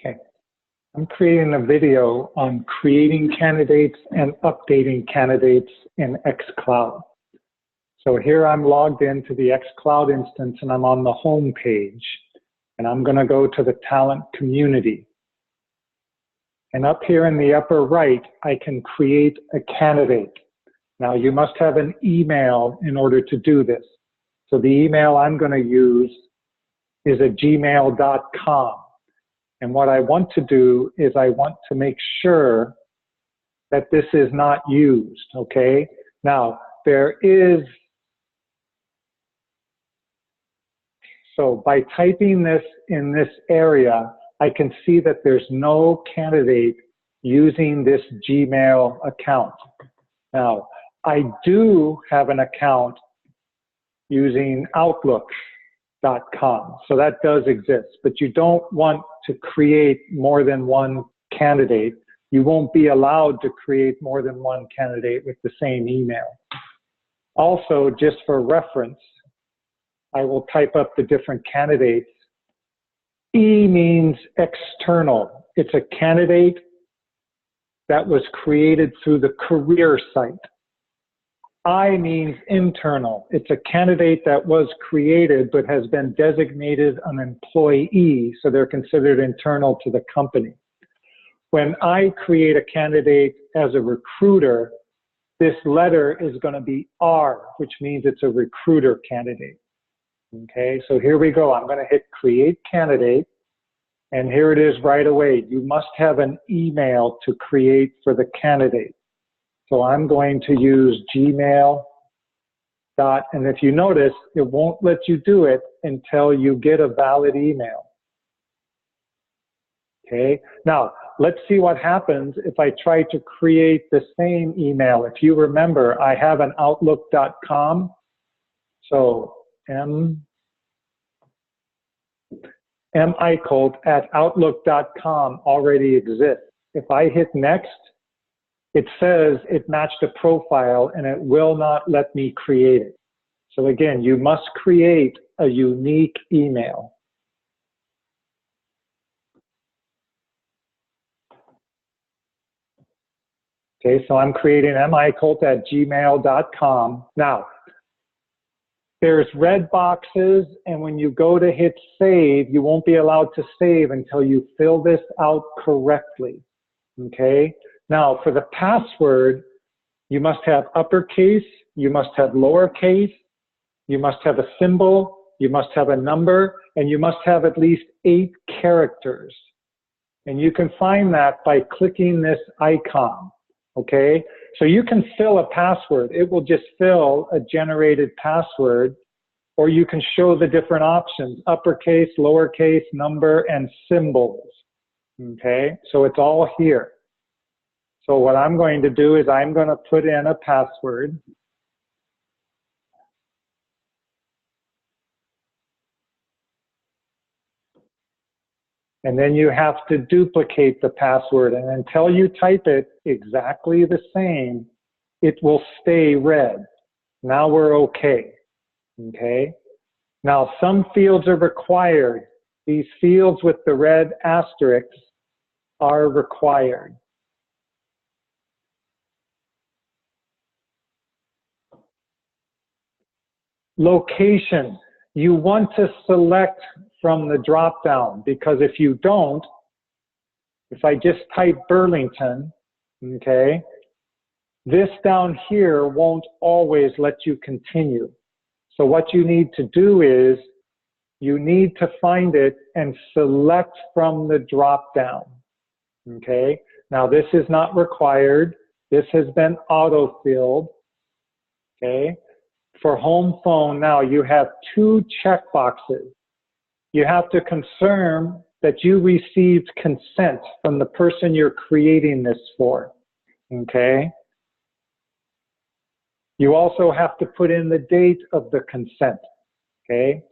Okay, I'm creating a video on creating candidates and updating candidates in XCloud. So here I'm logged into the XCloud instance and I'm on the home page. And I'm going to go to the talent community. And up here in the upper right, I can create a candidate. Now you must have an email in order to do this. So the email I'm going to use is a gmail.com. And what I want to do is I want to make sure that this is not used, okay? Now, so by typing this in this area, I can see that there's no candidate using this Gmail account. Now, I do have an account using Outlook.com, so that does exist, but you don't want to create more than one candidate. You won't be allowed to create more than one candidate with the same email. Also, just for reference, I will type up the different candidates. E means external. It's a candidate that was created through the career site. I means internal. It's a candidate that was created but has been designated an employee, so they're considered internal to the company. When I create a candidate as a recruiter, this letter is going to be R, which means it's a recruiter candidate. Okay, so here we go. I'm going to hit create candidate, and here it is right away. You must have an email to create for the candidate. So I'm going to use Gmail. And if you notice, it won't let you do it until you get a valid email. Okay, now let's see what happens if I try to create the same email. If you remember, I have an Outlook.com. So michael@outlook.com already exists. If I hit next, it says it matched a profile and it will not let me create it. So again, you must create a unique email. Okay, so I'm creating michael@gmail.com. Now, there's red boxes, and when you go to hit save, you won't be allowed to save until you fill this out correctly, okay? Now, for the password, you must have uppercase, you must have lowercase, you must have a symbol, you must have a number, and you must have at least 8 characters. And you can find that by clicking this icon, okay? So you can fill a password. It will just fill a generated password, or you can show the different options, uppercase, lowercase, number, and symbols, okay? So it's all here. So what I'm going to do is I'm going to put in a password. And then you have to duplicate the password. And until you type it exactly the same, it will stay red. Now we're okay. Okay? Now some fields are required. These fields with the red asterisks are required. Location. You want to select from the drop-down, because if you don't, if I just type Burlington, okay, this down here won't always let you continue. So what you need to do is you need to find it and select from the drop-down, okay? Now this is not required. This has been auto-filled, okay? For home phone now, you have 2 checkboxes. You have to confirm that you received consent from the person you're creating this for, okay? You also have to put in the date of the consent, okay?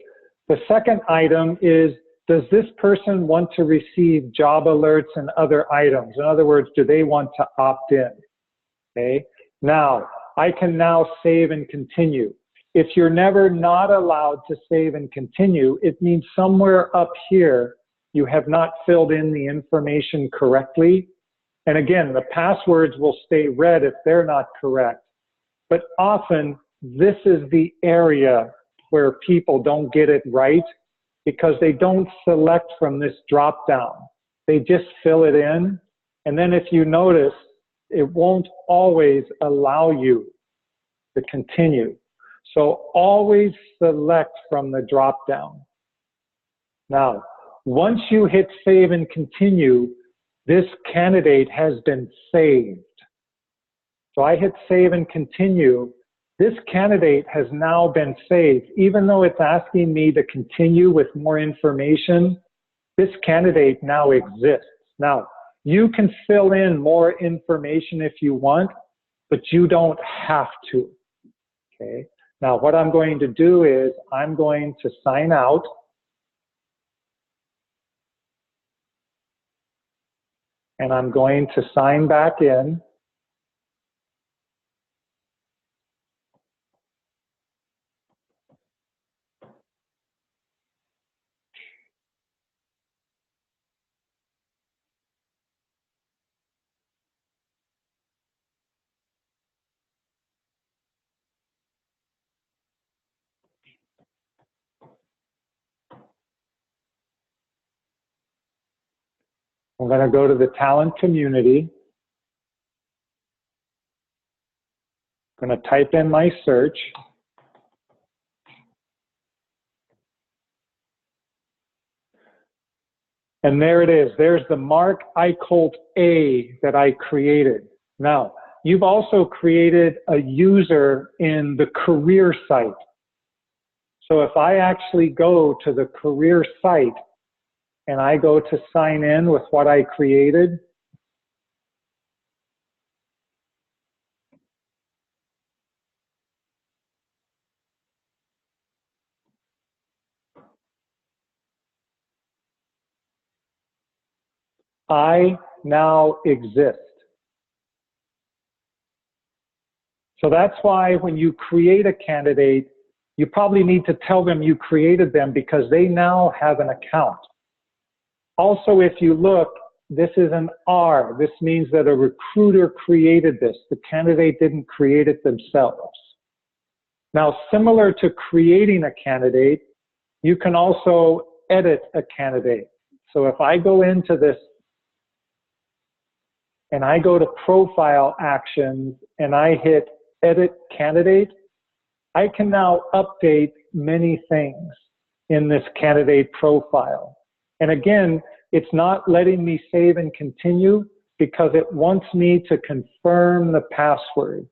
The second item is, does this person want to receive job alerts and other items? In other words, do they want to opt in, okay? Now, I can now save and continue. If you're never not allowed to save and continue, it means somewhere up here, you have not filled in the information correctly. And again, the passwords will stay red if they're not correct. But often, this is the area where people don't get it right because they don't select from this drop down. They just fill it in. And then if you notice, it won't always allow you to continue. So always select from the drop down. Now, once you hit save and continue, this candidate has been saved. So I hit save and continue. This candidate has now been saved. Even though it's asking me to continue with more information, this candidate now exists. Now, you can fill in more information if you want, but you don't have to. Okay. Now, what I'm going to do is I'm going to sign out. And I'm going to sign back in. I'm going to go to the talent community. I'm going to type in my search. And there it is. There's the Mark Eichholt A that I created. Now, you've also created a user in the career site. So if I actually go to the career site and I go to sign in with what I created, I now exist. So that's why when you create a candidate, you probably need to tell them you created them because they now have an account. Also, if you look, this is an R. This means that a recruiter created this. The candidate didn't create it themselves. Now, similar to creating a candidate, you can also edit a candidate. So if I go into this and I go to Profile Actions and I hit Edit Candidate, I can now update many things in this candidate profile. And again, it's not letting me save and continue because it wants me to confirm the password.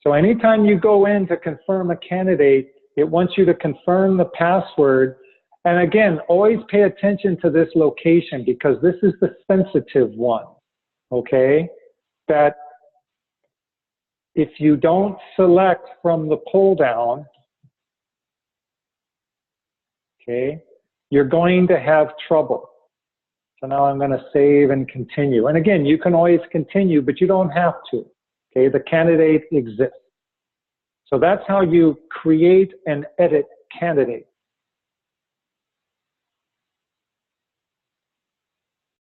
So anytime you go in to confirm a candidate, it wants you to confirm the password. And again, always pay attention to this location because this is the sensitive one, okay? That if you don't select from the pull down, okay, you're going to have trouble. So now I'm going to save and continue. And again, you can always continue, but you don't have to. Okay, the candidate exists. So that's how you create and edit candidates.